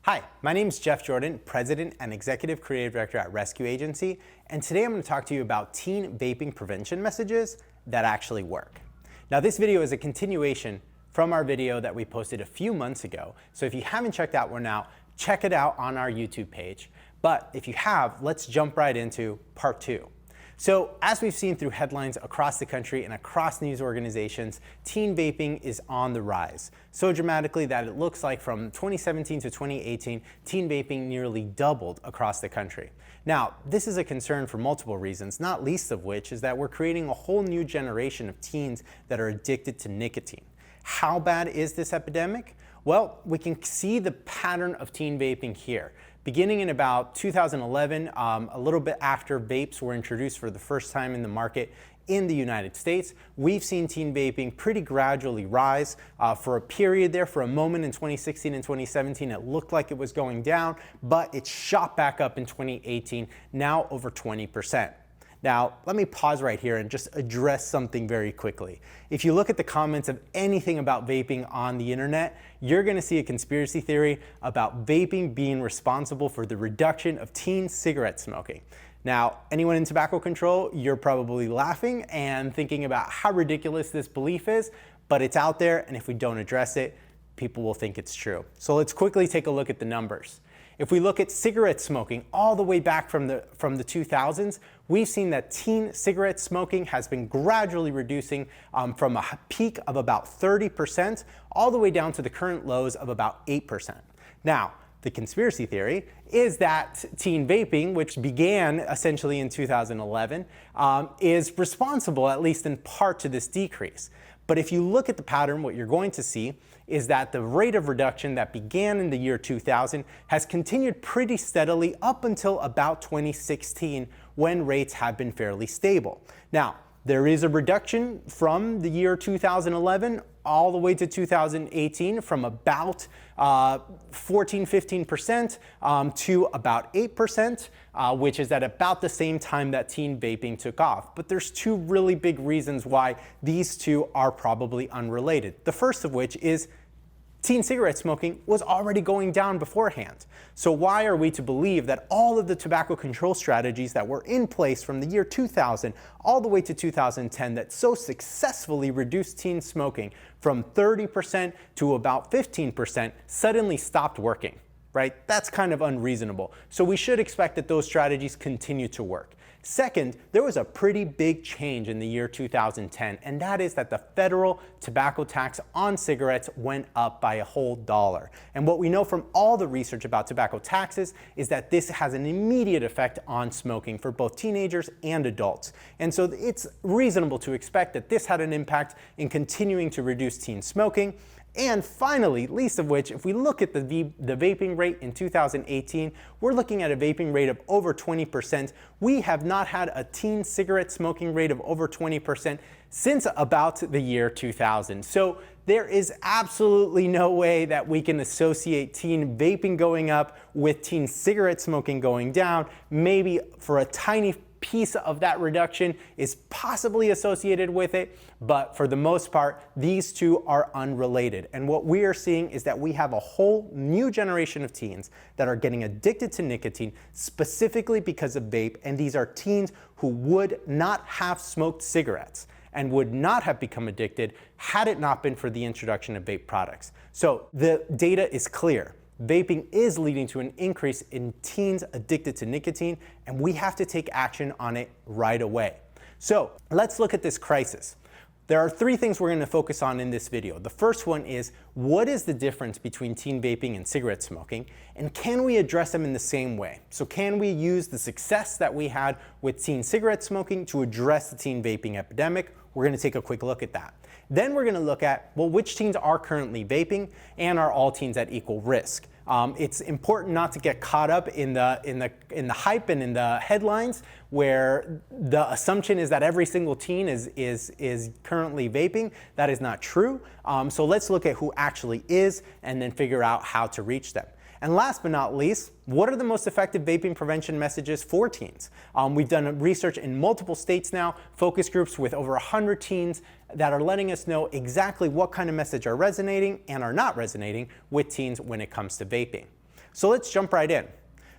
Hi, my name is Jeff Jordan, President and Executive Creative Director at Rescue Agency, and today I'm going to talk to you about teen vaping prevention messages that actually work. Now this video is a continuation from our video that we posted a few months ago, so if you haven't checked that one out, check it out on our YouTube page. But if you have, let's jump right into part 2. So as we've seen through headlines across the country and across news organizations, teen vaping is on the rise. So dramatically that it looks like from 2017 to 2018, teen vaping nearly doubled across the country. Now, this is a concern for multiple reasons, not least of which is that we're creating a whole new generation of teens that are addicted to nicotine. How bad is this epidemic? Well, we can see the pattern of teen vaping here. Beginning in about 2011, a little bit after vapes were introduced for the first time in the market in the United States, we've seen teen vaping pretty gradually rise. For a period there, for a moment in 2016 and 2017, it looked like it was going down, but it shot back up in 2018, now over 20%. Now, let me pause right here and just address something very quickly. If you look at the comments of anything about vaping on the internet, you're going to see a conspiracy theory about vaping being responsible for the reduction of teen cigarette smoking. Now, anyone in tobacco control, you're probably laughing and thinking about how ridiculous this belief is, but it's out there, and if we don't address it, people will think it's true. So let's quickly take a look at the numbers. If we look at cigarette smoking all the way back from the 2000s, we've seen that teen cigarette smoking has been gradually reducing from a peak of about 30% all the way down to the current lows of about 8%. Now, the conspiracy theory is that teen vaping, which began essentially in 2011, is responsible, at least in part, to this decrease. But if you look at the pattern, what you're going to see is that the rate of reduction that began in the year 2000 has continued pretty steadily up until about 2016, when rates have been fairly stable. Now, there is a reduction from the year 2011 all the way to 2018 from about 14–15% to about 8%, which is at about the same time that teen vaping took off. But there's two really big reasons why these two are probably unrelated. The first of which is teen cigarette smoking was already going down beforehand. So why are we to believe that all of the tobacco control strategies that were in place from the year 2000 all the way to 2010 that so successfully reduced teen smoking from 30% to about 15% suddenly stopped working, right? That's kind of unreasonable. So we should expect that those strategies continue to work. Second, there was a pretty big change in the year 2010, and that is that the federal tobacco tax on cigarettes went up by a whole $1. And what we know from all the research about tobacco taxes is that this has an immediate effect on smoking for both teenagers and adults. And so it's reasonable to expect that this had an impact in continuing to reduce teen smoking. And finally, least of which, if we look at the vaping rate in 2018, we're looking at a vaping rate of over 20%. We have not had a teen cigarette smoking rate of over 20% since about the year 2000. So there is absolutely no way that we can associate teen vaping going up with teen cigarette smoking going down. Maybe for a tiny piece of that reduction is possibly associated with it, but for the most part, these two are unrelated. And what we are seeing is that we have a whole new generation of teens that are getting addicted to nicotine specifically because of vape, and these are teens who would not have smoked cigarettes and would not have become addicted had it not been for the introduction of vape products. So the data is clear. Vaping is leading to an increase in teens addicted to nicotine, and we have to take action on it right away. So let's look at this crisis. There are three things we're going to focus on in this video. The first one is, what is the difference between teen vaping and cigarette smoking, and can we address them in the same way? So can we use the success that we had with teen cigarette smoking to address the teen vaping epidemic? We're going to take a quick look at that. Then we're going to look at, well, which teens are currently vaping, and are all teens at equal risk? It's important not to get caught up in the hype and in the headlines where the assumption is that every single teen is currently vaping. That is not true. So let's look at who actually is and then figure out how to reach them. And last but not least, what are the most effective vaping prevention messages for teens? We've done research in multiple states now, focus groups with over 100 teens that are letting us know exactly what kind of message are resonating and are not resonating with teens when it comes to vaping. So let's jump right in.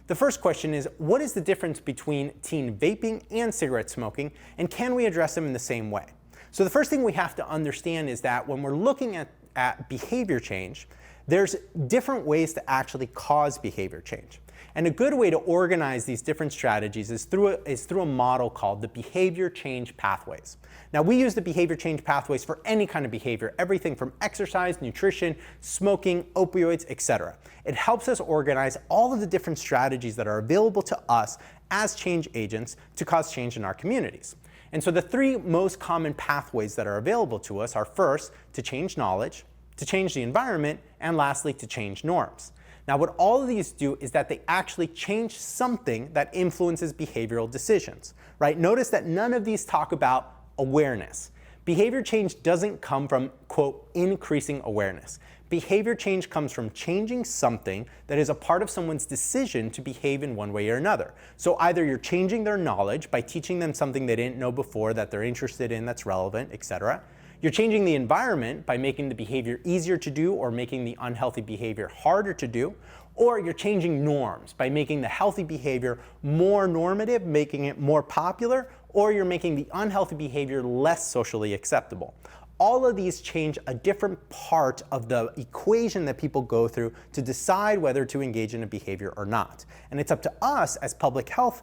The first question is, what is the difference between teen vaping and cigarette smoking, and can we address them in the same way? So the first thing we have to understand is that when we're looking at behavior change, there's different ways to actually cause behavior change. And a good way to organize these different strategies is through a model called the behavior change pathways. Now, we use the behavior change pathways for any kind of behavior, everything from exercise, nutrition, smoking, opioids, etc. It helps us organize all of the different strategies that are available to us as change agents to cause change in our communities. And so the three most common pathways that are available to us are, first, to change knowledge, to change the environment, and lastly, to change norms. Now, what all of these do is that they actually change something that influences behavioral decisions, right? Notice that none of these talk about awareness. Behavior change doesn't come from, quote, increasing awareness. Behavior change comes from changing something that is a part of someone's decision to behave in one way or another. So either you're changing their knowledge by teaching them something they didn't know before that they're interested in, that's relevant, etc. You're changing the environment by making the behavior easier to do or making the unhealthy behavior harder to do, or you're changing norms by making the healthy behavior more normative, making it more popular, or you're making the unhealthy behavior less socially acceptable. All of these change a different part of the equation that people go through to decide whether to engage in a behavior or not. And it's up to us as public health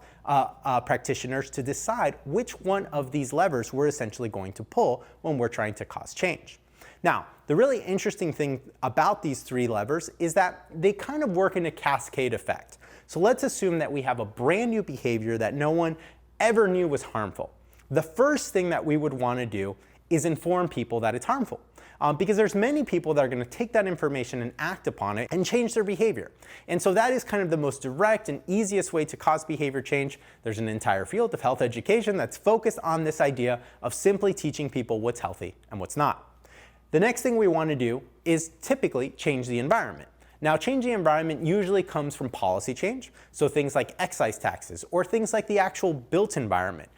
practitioners to decide which one of these levers we're essentially going to pull when we're trying to cause change. Now, the really interesting thing about these three levers is that they kind of work in a cascade effect. So let's assume that we have a brand new behavior that no one ever knew was harmful. The first thing that we would want to do is inform people that it's harmful. Because there's many people that are going to take that information and act upon it and change their behavior. And so that is kind of the most direct and easiest way to cause behavior change. There's an entire field of health education that's focused on this idea of simply teaching people what's healthy and what's not. The next thing we want to do is typically change the environment. Now, changing the environment usually comes from policy change, so things like excise taxes or things like the actual built environment.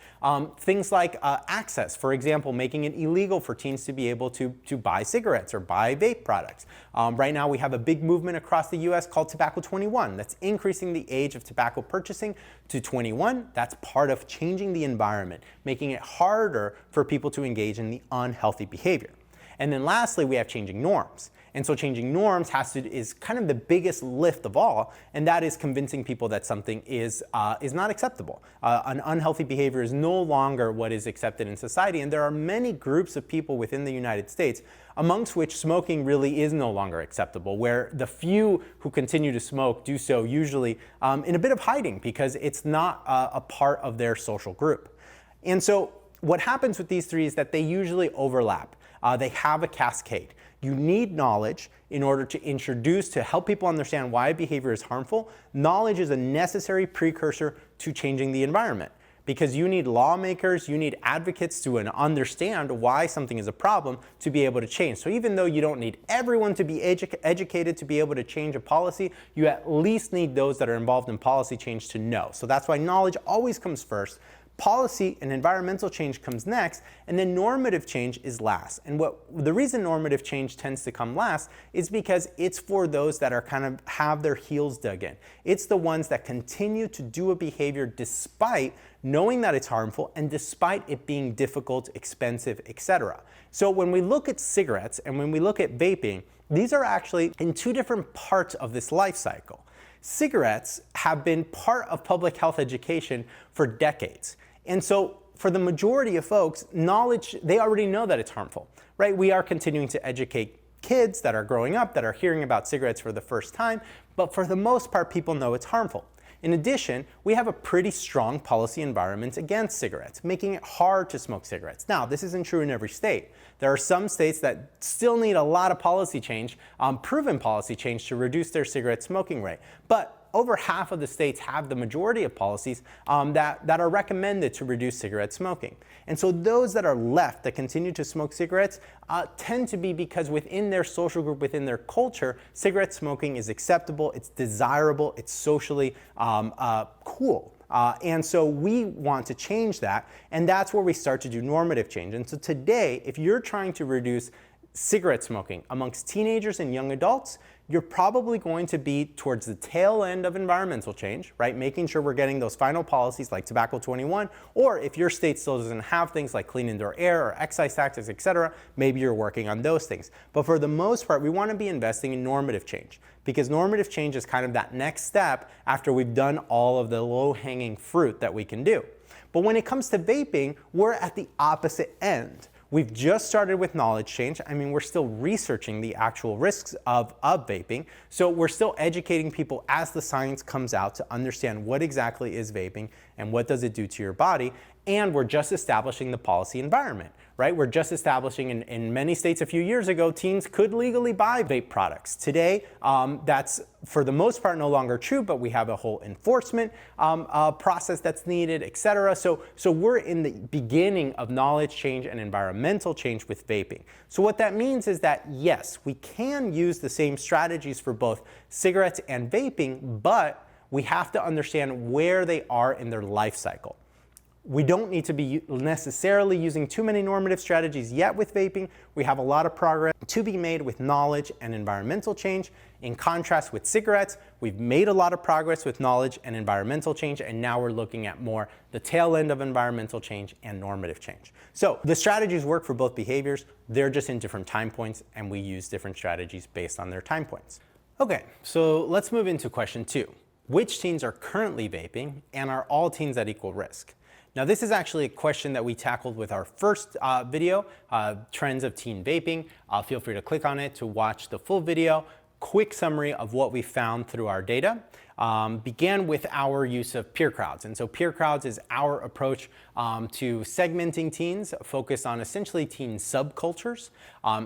Things like access, for example, making it illegal for teens to be able to buy cigarettes or buy vape products. Right now we have a big movement across the US called Tobacco 21 that's increasing the age of tobacco purchasing to 21. That's part of changing the environment, making it harder for people to engage in the unhealthy behavior. And then lastly, we have changing norms. And so changing norms is kind of the biggest lift of all, and that is convincing people that something is not acceptable. An unhealthy behavior is no longer what is accepted in society, and there are many groups of people within the United States amongst which smoking really is no longer acceptable, where the few who continue to smoke do so usually in a bit of hiding because it's not a part of their social group. And so what happens with these three is that they usually overlap. They have a cascade. You need knowledge in order to help people understand why behavior is harmful. Knowledge is a necessary precursor to changing the environment because you need lawmakers, you need advocates to understand why something is a problem to be able to change. So even though you don't need everyone to be educated to be able to change a policy, you at least need those that are involved in policy change to know. So that's why knowledge always comes first. Policy and environmental change comes next, and then normative change is last. And the reason normative change tends to come last is because it's for those that are kind of have their heels dug in. It's the ones that continue to do a behavior despite knowing that it's harmful and despite it being difficult, expensive, etc. So when we look at cigarettes and when we look at vaping, these are actually in two different parts of this life cycle. Cigarettes have been part of public health education for decades. And so for the majority of folks, knowledge, they already know that it's harmful, right? We are continuing to educate kids that are growing up, that are hearing about cigarettes for the first time, but for the most part, people know it's harmful. In addition, we have a pretty strong policy environment against cigarettes, making it hard to smoke cigarettes. Now, this isn't true in every state. There are some states that still need a lot of policy change, proven policy change to reduce their cigarette smoking rate. But over half of the states have the majority of policies that are recommended to reduce cigarette smoking. And so those that are left that continue to smoke cigarettes tend to be because within their social group, within their culture, cigarette smoking is acceptable, it's desirable, it's socially cool. And so we want to change that, and that's where we start to do normative change. And so today, if you're trying to reduce cigarette smoking amongst teenagers and young adults, you're probably going to be towards the tail end of environmental change, right? Making sure we're getting those final policies like Tobacco 21, or if your state still doesn't have things like clean indoor air or excise taxes, etc., maybe you're working on those things. But for the most part, we want to be investing in normative change, because normative change is kind of that next step after we've done all of the low-hanging fruit that we can do. But when it comes to vaping, we're at the opposite end. We've just started with knowledge change. I mean, we're still researching the actual risks of vaping. So we're still educating people as the science comes out to understand what exactly is vaping and what does it do to your body. And we're just establishing the policy environment, right? We're just establishing in many states a few years ago, teens could legally buy vape products. Today, that's for the most part no longer true, but we have a whole enforcement process that's needed, etc. So we're in the beginning of knowledge change and environmental change with vaping. So what that means is that yes, we can use the same strategies for both cigarettes and vaping, but we have to understand where they are in their life cycle. We don't need to be necessarily using too many normative strategies yet with vaping. We have a lot of progress to be made with knowledge and environmental change. In contrast with cigarettes, we've made a lot of progress with knowledge and environmental change, and now we're looking at more the tail end of environmental change and normative change. So the strategies work for both behaviors. They're just in different time points, and we use different strategies based on their time points. Okay, so let's move into question 2. Which teens are currently vaping, and are all teens at equal risk? Now, this is actually a question that we tackled with our first video, Trends of Teen Vaping. Feel free to click on it to watch the full video. Quick summary of what we found through our data. Began with our use of peer crowds. And so peer crowds is our approach to segmenting teens, focused on essentially teen subcultures.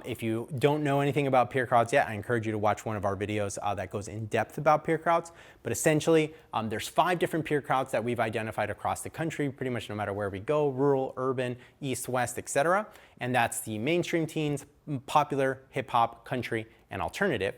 If you don't know anything about peer crowds yet, I encourage you to watch one of our videos that goes in depth about peer crowds. But essentially, there's 5 different peer crowds that we've identified across the country, pretty much no matter where we go, rural, urban, east, west, etc. And that's the mainstream teens, popular, hip hop, country, and alternative.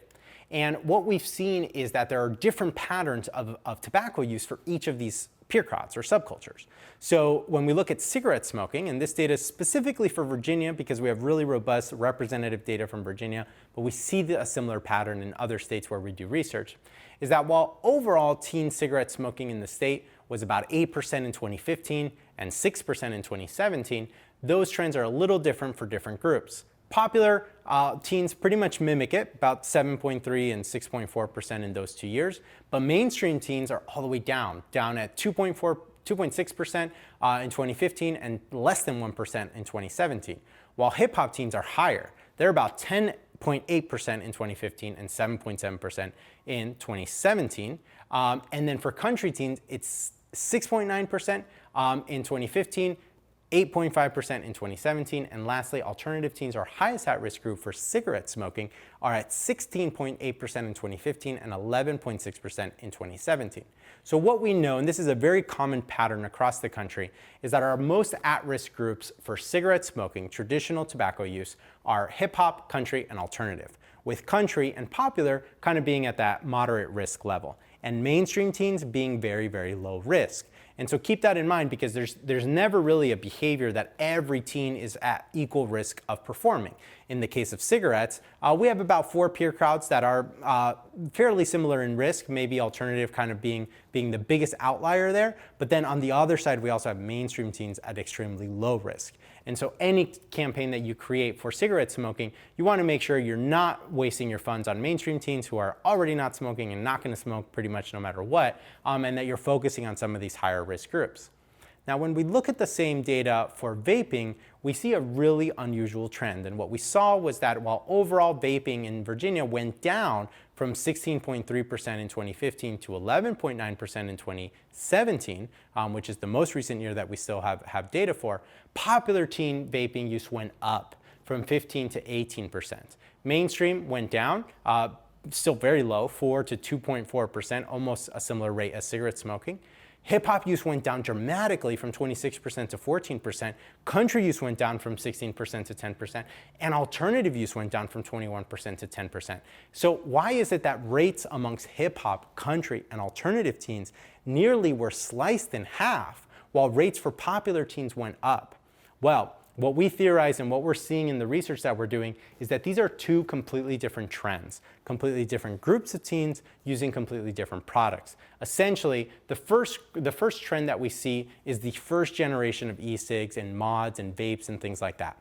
And what we've seen is that there are different patterns of tobacco use for each of these peer crowds or subcultures. So when we look at cigarette smoking, and this data is specifically for Virginia because we have really robust representative data from Virginia, but we see a similar pattern in other states where we do research, is that while overall teen cigarette smoking in the state was about 8% in 2015 and 6% in 2017, those trends are a little different for different groups. Popular teens pretty much mimic it, about 7.3 and 6.4% in those 2 years. But mainstream teens are all the way down at 2.6% in 2015 and less than 1% in 2017. While hip hop teens are higher. They're about 10.8% in 2015 and 7.7% in 2017. And then for country teens, it's 6.9% in 2015, 8.5% in 2017, and lastly, alternative teens, our highest at-risk group for cigarette smoking, are at 16.8% in 2015 and 11.6% in 2017. So what we know, and this is a very common pattern across the country, is that our most at-risk groups for cigarette smoking, traditional tobacco use, are hip-hop, country, and alternative, with country and popular kind of being at that moderate risk level, and mainstream teens being very, very low risk. And so keep that in mind, because there's never really a behavior that every teen is at equal risk of performing. In the case of cigarettes, we have about 4 peer crowds that are fairly similar in risk, maybe alternative kind of being the biggest outlier there. But then on the other side, we also have mainstream teens at extremely low risk. And so any campaign that you create for cigarette smoking, you want to make sure you're not wasting your funds on mainstream teens who are already not smoking and not going to smoke pretty much no matter what, and that you're focusing on some of these higher risk groups. Now, when we look at the same data for vaping, we see a really unusual trend. And what we saw was that while overall vaping in Virginia went down from 16.3% in 2015 to 11.9% in 2017, which is the most recent year that we still have data for, popular teen vaping use went up from 15 to 18%. Mainstream went down, still very low, 4 to 2.4%, almost a similar rate as cigarette smoking. Hip-hop use went down dramatically from 26% to 14%. Country use went down from 16% to 10%. And alternative use went down from 21% to 10%. So why is it that rates amongst hip-hop, country, and alternative teens nearly were sliced in half, while rates for popular teens went up? Well, What we theorize and what we're seeing in the research that we're doing is that these are two completely different trends, completely different groups of teens using completely different products. Essentially, the first trend that we see is the first generation of e-cigs and mods and vapes and things like that.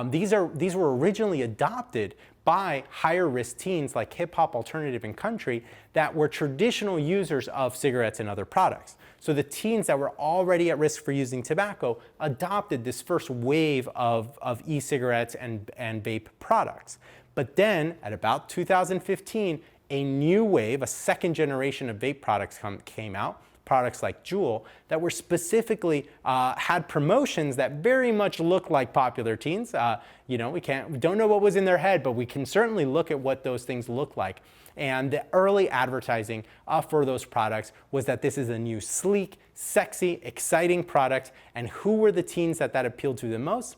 These were originally adopted by higher risk teens like hip hop, alternative, and country that were traditional users of cigarettes and other products. So the teens that were already at risk for using tobacco adopted this first wave of e-cigarettes and vape products. But then at about 2015, a new wave, a second generation of vape products came out, products like Juul, that were specifically had promotions that very much look like popular teens. We don't know what was in their head, but we can certainly look at what those things look like. And the early advertising for those products was that this is a new sleek, sexy, exciting product. And who were the teens that appealed to the most?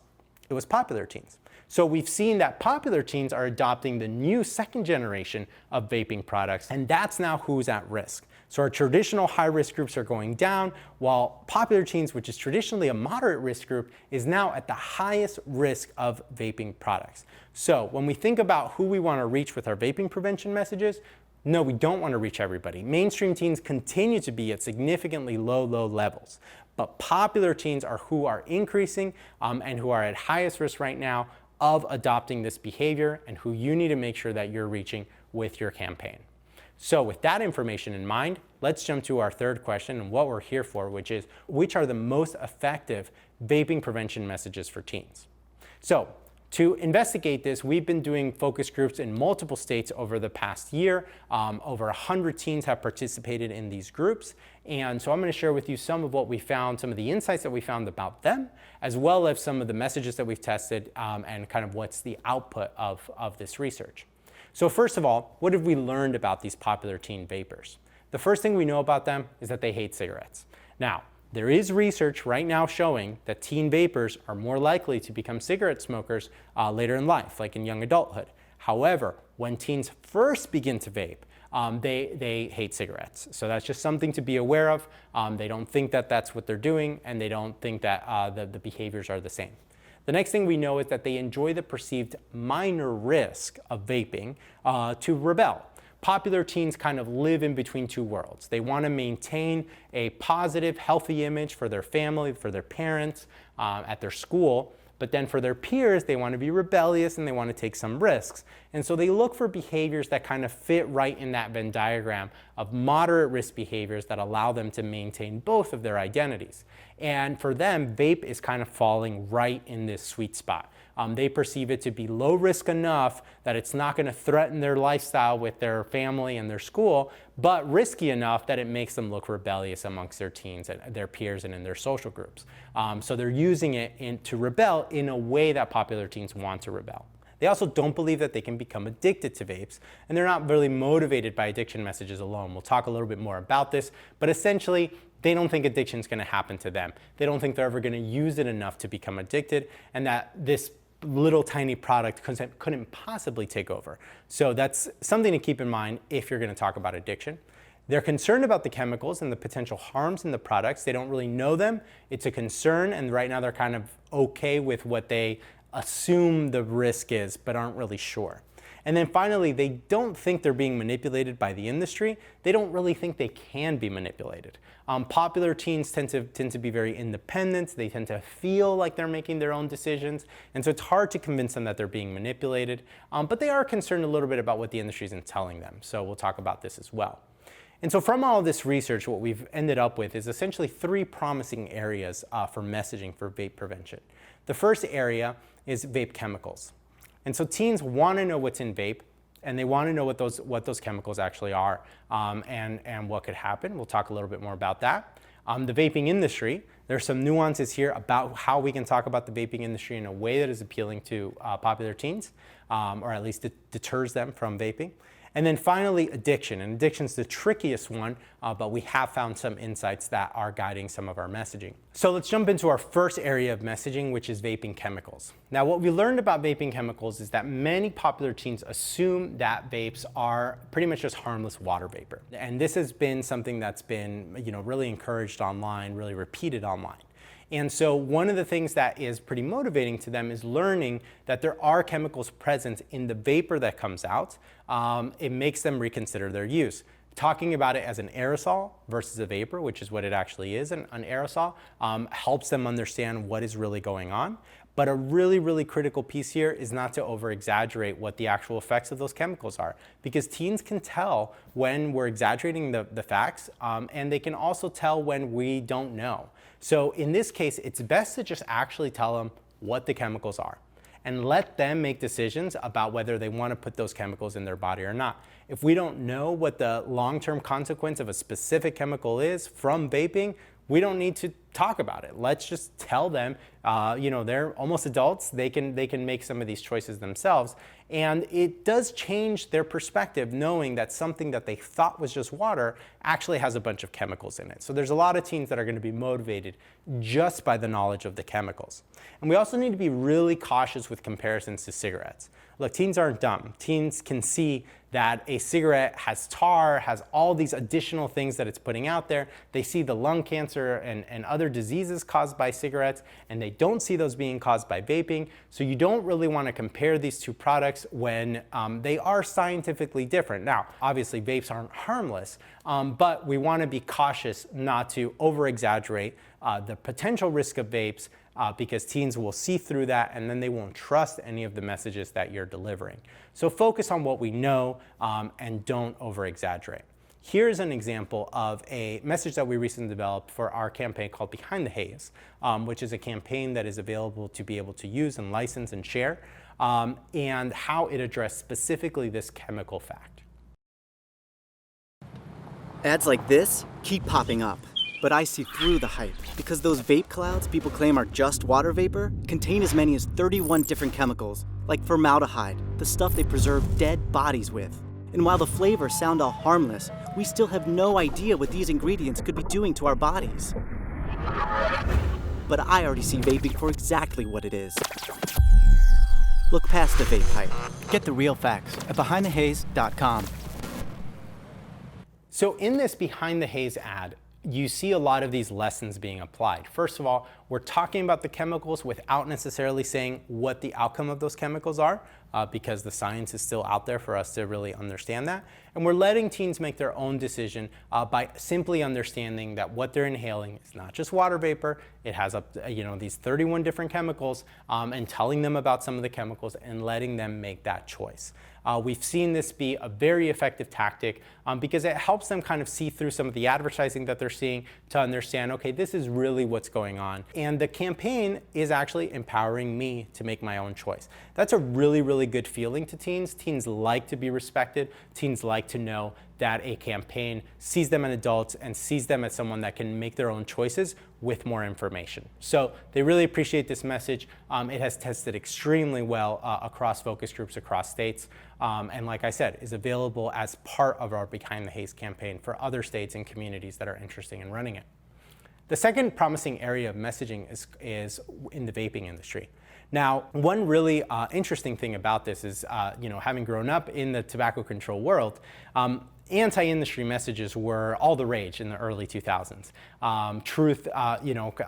It was popular teens. So we've seen that popular teens are adopting the new second generation of vaping products, and that's now who's at risk. So our traditional high-risk groups are going down, while popular teens, which is traditionally a moderate risk group, is now at the highest risk of vaping products. So when we think about who we want to reach with our vaping prevention messages, no, we don't want to reach everybody. Mainstream teens continue to be at significantly low levels, but popular teens are who are increasing and who are at highest risk right now of adopting this behavior, and who you need to make sure that you're reaching with your campaign. So with that information in mind, let's jump to our third question and what we're here for, which is, which are the most effective vaping prevention messages for teens? So to investigate this, we've been doing focus groups in multiple states over the past year. Over 100 teens have participated in these groups. And so I'm going to share with you some of what we found, some of the insights that we found about them, as well as some of the messages that we've tested and kind of what's the output of this research. So first of all, what have we learned about these popular teen vapers? The first thing we know about them is that they hate cigarettes. Now, there is research right now showing that teen vapers are more likely to become cigarette smokers later in life, like in young adulthood. However, when teens first begin to vape, they hate cigarettes. So that's just something to be aware of. They don't think that that's what they're doing, and they don't think that the behaviors are the same. The next thing we know is that they enjoy the perceived minor risk of vaping to rebel. Popular teens kind of live in between two worlds. They want to maintain a positive, healthy image for their family, for their parents, at their school. But then for their peers, they want to be rebellious and they want to take some risks. And so they look for behaviors that kind of fit right in that Venn diagram of moderate risk behaviors that allow them to maintain both of their identities. And for them, vape is kind of falling right in this sweet spot. They perceive it to be low risk enough that it's not going to threaten their lifestyle with their family and their school, but risky enough that it makes them look rebellious amongst their teens and their peers and in their social groups. So they're using it to rebel in a way that popular teens want to rebel. They also don't believe that they can become addicted to vapes, and they're not really motivated by addiction messages alone. We'll talk a little bit more about this, but essentially, they don't think addiction is going to happen to them. They don't think they're ever going to use it enough to become addicted, and that this little tiny product couldn't possibly take over. So that's something to keep in mind if you're going to talk about addiction. They're concerned about the chemicals and the potential harms in the products. They don't really know them. It's a concern, and right now they're kind of okay with what they assume the risk is, but aren't really sure. And then finally, they don't think they're being manipulated by the industry. They don't really think they can be manipulated. Popular teens tend to be very independent. They tend to feel like they're making their own decisions. And so it's hard to convince them that they're being manipulated. But they are concerned a little bit about what the industry isn't telling them. So we'll talk about this as well. And so from all of this research, what we've ended up with is essentially three promising areas for messaging for vape prevention. The first area is vape chemicals. And so teens want to know what's in vape, and they want to know what those chemicals actually are and what could happen. We'll talk a little bit more about that. The vaping industry, there's some nuances here about how we can talk about the vaping industry in a way that is appealing to popular teens, or at least it deters them from vaping. And then finally, addiction. And addiction's the trickiest one, but we have found some insights that are guiding some of our messaging. So let's jump into our first area of messaging, which is vaping chemicals. Now, what we learned about vaping chemicals is that many popular teens assume that vapes are pretty much just harmless water vapor. And this has been something that's been, really encouraged online, really repeated online. And so one of the things that is pretty motivating to them is learning that there are chemicals present in the vapor that comes out. It makes them reconsider their use. Talking about it as an aerosol versus a vapor, which is what it actually is, an aerosol, helps them understand what is really going on. But a really, really critical piece here is not to over-exaggerate what the actual effects of those chemicals are, because teens can tell when we're exaggerating the facts, and they can also tell when we don't know. So in this case, it's best to just actually tell them what the chemicals are and let them make decisions about whether they want to put those chemicals in their body or not. If we don't know what the long-term consequence of a specific chemical is from vaping, we don't need to talk about it. Let's just tell them, they're almost adults. They can make some of these choices themselves. And it does change their perspective knowing that something that they thought was just water actually has a bunch of chemicals in it. So there's a lot of teens that are going to be motivated just by the knowledge of the chemicals. And we also need to be really cautious with comparisons to cigarettes. Look, teens aren't dumb. Teens can see that a cigarette has tar, has all these additional things that it's putting out there. They see the lung cancer and other diseases caused by cigarettes, and they don't see those being caused by vaping. So you don't really want to compare these two products when they are scientifically different. Now, obviously vapes aren't harmless, but we want to be cautious not to over-exaggerate the potential risk of vapes, because teens will see through that and then they won't trust any of the messages that you're delivering. So focus on what we know and don't over-exaggerate. Here's an example of a message that we recently developed for our campaign called Behind the Haze, which is a campaign that is available to be able to use and license and share, and how it addressed specifically this chemical fact. Ads like this keep popping up. But I see through the hype, because those vape clouds people claim are just water vapor contain as many as 31 different chemicals, like formaldehyde, the stuff they preserve dead bodies with. And while the flavors sound all harmless, we still have no idea what these ingredients could be doing to our bodies. But I already see vaping for exactly what it is. Look past the vape hype. Get the real facts at BehindTheHaze.com. So in this Behind the Haze ad, you see a lot of these lessons being applied. First of all, we're talking about the chemicals without necessarily saying what the outcome of those chemicals are, because the science is still out there for us to really understand that. And we're letting teens make their own decision by simply understanding that what they're inhaling is not just water vapor. It has these 31 different chemicals, and telling them about some of the chemicals and letting them make that choice. We've seen this be a very effective tactic because it helps them kind of see through some of the advertising that they're seeing to understand, okay, this is really what's going on. And the campaign is actually empowering me to make my own choice. That's a really, really good feeling to teens. Teens like to be respected. Teens like to know that a campaign sees them as adults and sees them as someone that can make their own choices with more information. So they really appreciate this message. It has tested extremely well across focus groups across states. And like I said, is available as part of our Behind the Haze campaign for other states and communities that are interested in running it. The second promising area of messaging is in the vaping industry. Now, one really interesting thing about this is, having grown up in the tobacco control world, anti-industry messages were all the rage in the early 2000s. Truth,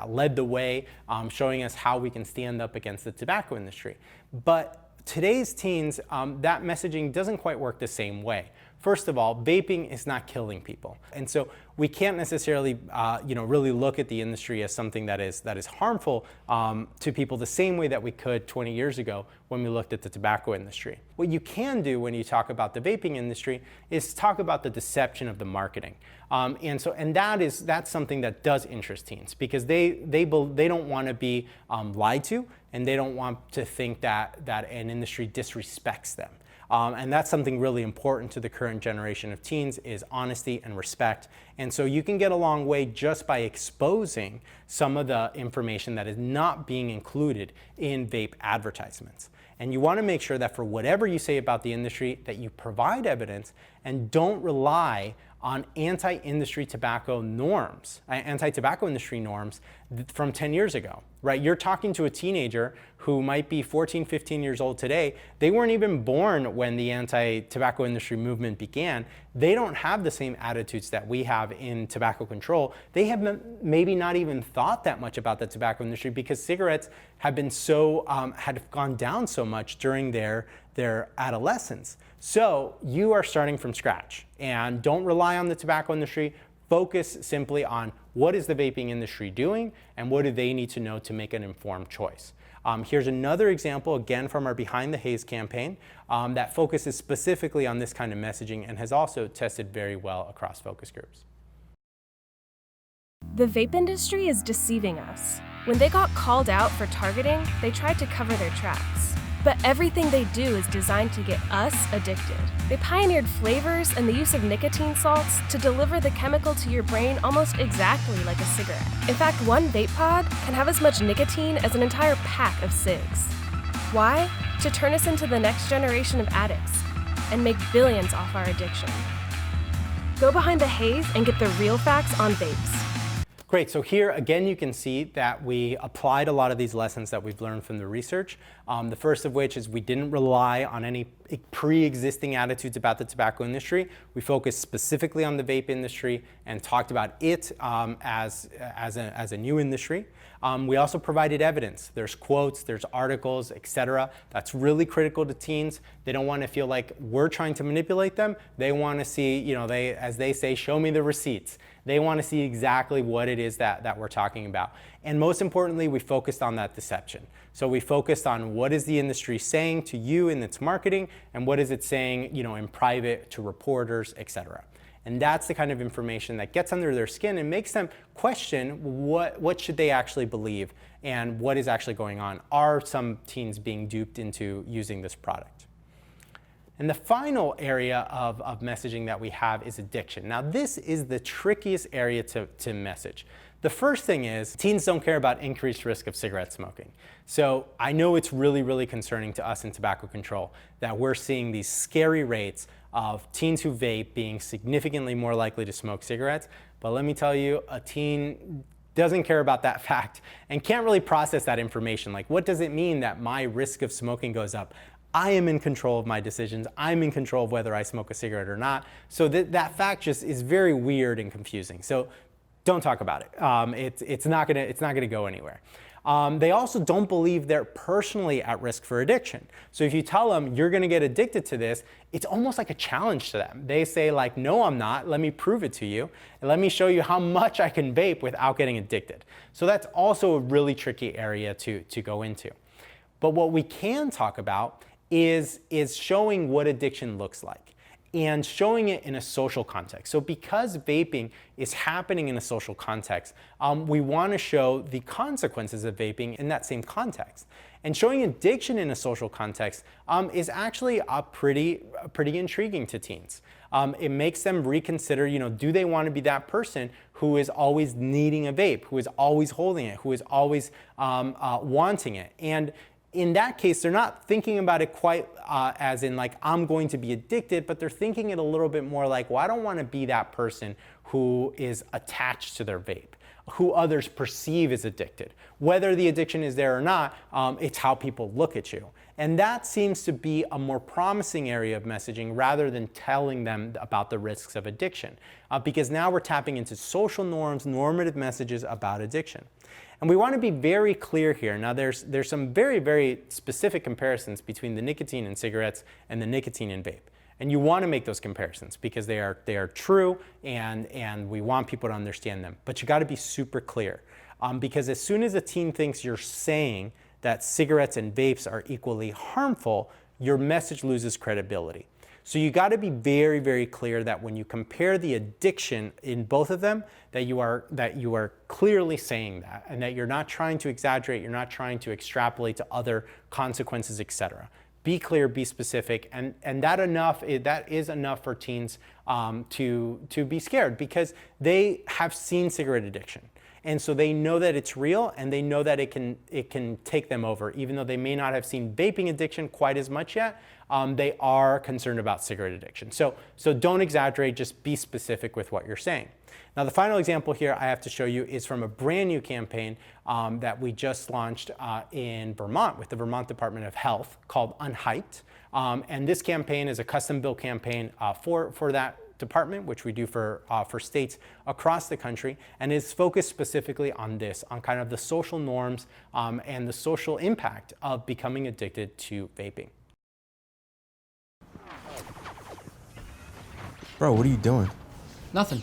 led the way, showing us how we can stand up against the tobacco industry. But today's teens, that messaging doesn't quite work the same way. First of all, vaping is not killing people. And so we can't necessarily, really look at the industry as something that is harmful to people the same way that we could 20 years ago when we looked at the tobacco industry. What you can do when you talk about the vaping industry is talk about the deception of the marketing. And that's something that does interest teens, because they don't want to be lied to, and they don't want to think that an industry disrespects them. And that's something really important to the current generation of teens, is honesty and respect. And so you can get a long way just by exposing some of the information that is not being included in vape advertisements. And you want to make sure that for whatever you say about the industry, that you provide evidence and don't rely on anti-industry tobacco norms, anti-tobacco industry norms from 10 years ago. right? You're talking to a teenager who might be 14, 15 years old today. They weren't even born when the anti-tobacco industry movement began. They don't have the same attitudes that we have in tobacco control. They have maybe not even thought that much about the tobacco industry because cigarettes have been so, had gone down so much during their adolescence. So you are starting from scratch, and don't rely on the tobacco industry. Focus simply on what is the vaping industry doing and what do they need to know to make an informed choice. Here's another example, again from our Behind the Haze campaign, that focuses specifically on this kind of messaging and has also tested very well across focus groups. The vape industry is deceiving us. When they got called out for targeting, they tried to cover their tracks. But everything they do is designed to get us addicted. They pioneered flavors and the use of nicotine salts to deliver the chemical to your brain almost exactly like a cigarette. In fact, one vape pod can have as much nicotine as an entire pack of cigs. Why? To turn us into the next generation of addicts and make billions off our addiction. Go behind the haze and get the real facts on vapes. Great, so here again you can see that we applied a lot of these lessons that we've learned from the research. The first of which is we didn't rely on any pre-existing attitudes about the tobacco industry. We focused specifically on the vape industry and talked about it as a new industry. We also provided evidence. There's quotes, there's articles, etc. That's really critical to teens. They don't want to feel like we're trying to manipulate them. They want to see, as they say, show me the receipts. They want to see exactly what it is that we're talking about. And most importantly, we focused on that deception. So we focused on what is the industry saying to you in its marketing and what is it saying, in private to reporters, etc. And that's the kind of information that gets under their skin and makes them question what should they actually believe and what is actually going on. Are some teens being duped into using this product? And the final area of messaging that we have is addiction. Now, this is the trickiest area to message. The first thing is teens don't care about increased risk of cigarette smoking. So I know it's really, really concerning to us in tobacco control that we're seeing these scary rates of teens who vape being significantly more likely to smoke cigarettes. But let me tell you, a teen doesn't care about that fact and can't really process that information. Like, what does it mean that my risk of smoking goes up? I am in control of my decisions. I'm in control of whether I smoke a cigarette or not. So that fact just is very weird and confusing. So don't talk about it. It's not gonna go anywhere. They also don't believe they're personally at risk for addiction. So if you tell them you're gonna get addicted to this, it's almost like a challenge to them. They say like, no, I'm not. Let me prove it to you. And let me show you how much I can vape without getting addicted. So that's also a really tricky area to go into. But what we can talk about is showing what addiction looks like and showing it in a social context. So because vaping is happening in a social context, we want to show the consequences of vaping in that same context. And showing addiction in a social context is actually pretty intriguing to teens. It makes them reconsider, do they want to be that person who is always needing a vape, who is always holding it, who is always wanting it? And in that case, they're not thinking about it quite as in like, I'm going to be addicted, but they're thinking it a little bit more like, well, I don't want to be that person who is attached to their vape, who others perceive as addicted. Whether the addiction is there or not, it's how people look at you. And that seems to be a more promising area of messaging rather than telling them about the risks of addiction, because now we're tapping into social norms, normative messages about addiction. And we want to be very clear here. Now there's some very, very specific comparisons between the nicotine in cigarettes and the nicotine in vape. And you want to make those comparisons because they are true and we want people to understand them. But you got to be super clear because as soon as a teen thinks you're saying that cigarettes and vapes are equally harmful, your message loses credibility. So you got to be very, very clear that when you compare the addiction in both of them, that you are clearly saying that, and that you're not trying to exaggerate, you're not trying to extrapolate to other consequences, etc. Be clear, be specific, and that is enough for teens to be scared because they have seen cigarette addiction. And so they know that it's real and they know that it can take them over. Even though they may not have seen vaping addiction quite as much yet, they are concerned about cigarette addiction. So don't exaggerate, just be specific with what you're saying. Now, the final example here I have to show you is from a brand new campaign that we just launched in Vermont with the Vermont Department of Health called UnHyped. And this campaign is a custom-built campaign for that department, which we do for states across the country, and is focused specifically on this, on kind of the social norms and the social impact of becoming addicted to vaping. Bro, what are you doing? Nothing.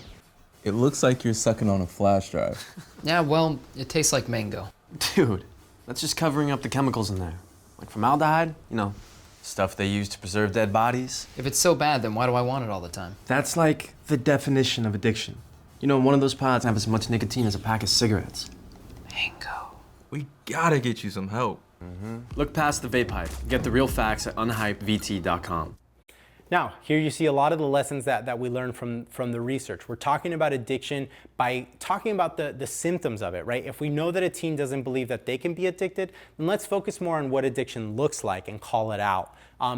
It looks like you're sucking on a flash drive. Yeah, well, it tastes like mango. Dude, that's just covering up the chemicals in there. Like formaldehyde, you know, stuff they use to preserve dead bodies. If it's so bad, then why do I want it all the time? That's like the definition of addiction. You know, one of those pods have as much nicotine as a pack of cigarettes. Mango. We gotta get you some help. Look past the vape hype. Get the real facts at unhypedvt.com. Now, here you see a lot of the lessons that we learned from the research. We're talking about addiction by talking about the symptoms of it, right? If we know that a teen doesn't believe that they can be addicted, then let's focus more on what addiction looks like and call it out,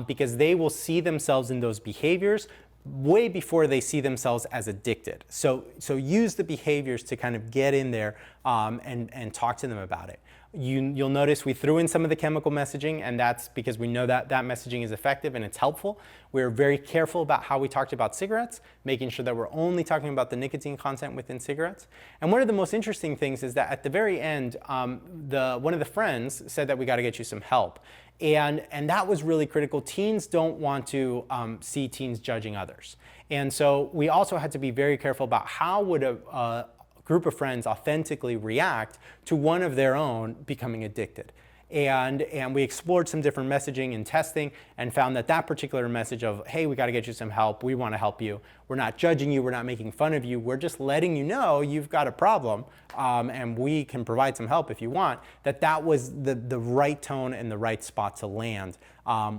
because they will see themselves in those behaviors way before they see themselves as addicted. So use the behaviors to kind of get in there and talk to them about it. You'll notice we threw in some of the chemical messaging, and that's because we know that messaging is effective and it's helpful. We're very careful about how we talked about cigarettes, making sure that we're only talking about the nicotine content within cigarettes. And one of the most interesting things is that at the very end, one of the friends said that we got to get you some help. And that was really critical. Teens don't want to see teens judging others. And so we also had to be very careful about how would a group of friends authentically react to one of their own becoming addicted. And we explored some different messaging and testing and found that particular message of, hey, we got to get you some help, we want to help you, we're not judging you, we're not making fun of you, we're just letting you know you've got a problem, and we can provide some help if you want, that was the right tone and the right spot to land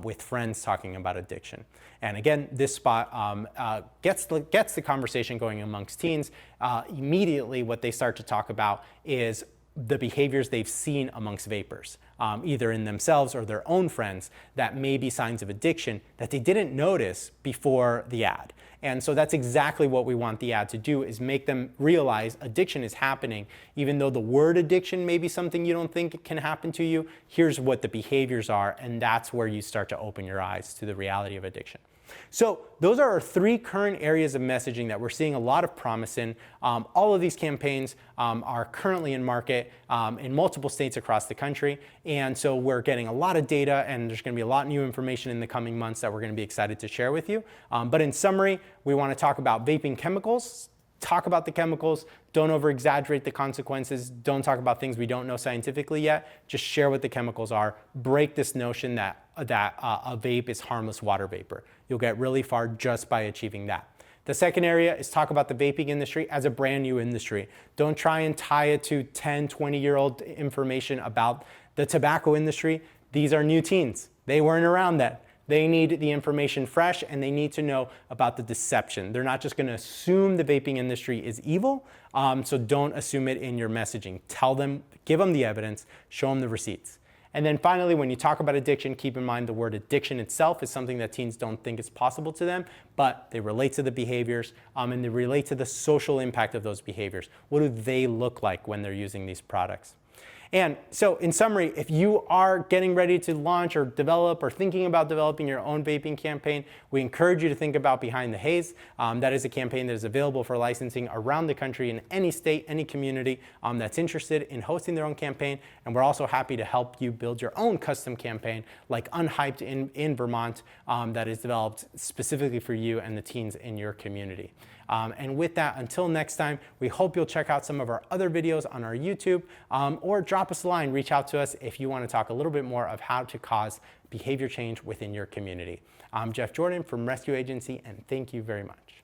with friends talking about addiction. And again, this spot gets the conversation going amongst teens. Immediately what they start to talk about is the behaviors they've seen amongst vapors, either in themselves or their own friends, that may be signs of addiction that they didn't notice before the ad. And so that's exactly what we want the ad to do, is make them realize addiction is happening. Even though the word addiction may be something you don't think can happen to you, here's what the behaviors are, and that's where you start to open your eyes to the reality of addiction. So those are our 3 current areas of messaging that we're seeing a lot of promise in. All of these campaigns are currently in market in multiple states across the country. And so we're getting a lot of data, and there's going to be a lot of new information in the coming months that we're going to be excited to share with you. But in summary, we want to talk about vaping chemicals. Talk about the chemicals, don't over-exaggerate the consequences, don't talk about things we don't know scientifically yet, just share what the chemicals are, break this notion that a vape is harmless water vapor. You'll get really far just by achieving that. The second area is talk about the vaping industry as a brand new industry. Don't try and tie it to 10, 20-year-old information about the tobacco industry. These are new teens. They weren't around then. They need the information fresh, and they need to know about the deception. They're not just going to assume the vaping industry is evil, so don't assume it in your messaging. Tell them, give them the evidence, show them the receipts. And then finally, when you talk about addiction, keep in mind the word addiction itself is something that teens don't think is possible to them, but they relate to the behaviors, and they relate to the social impact of those behaviors. What do they look like when they're using these products? And so in summary, if you are getting ready to launch or develop or thinking about developing your own vaping campaign, we encourage you to think about Behind the Haze. That is a campaign that is available for licensing around the country in any state, any community that's interested in hosting their own campaign. And we're also happy to help you build your own custom campaign like UnHyped in Vermont that is developed specifically for you and the teens in your community. And with that, until next time, we hope you'll check out some of our other videos on our YouTube, or drop us a line, reach out to us if you want to talk a little bit more of how to cause behavior change within your community. I'm Jeff Jordan from Rescue Agency, and thank you very much.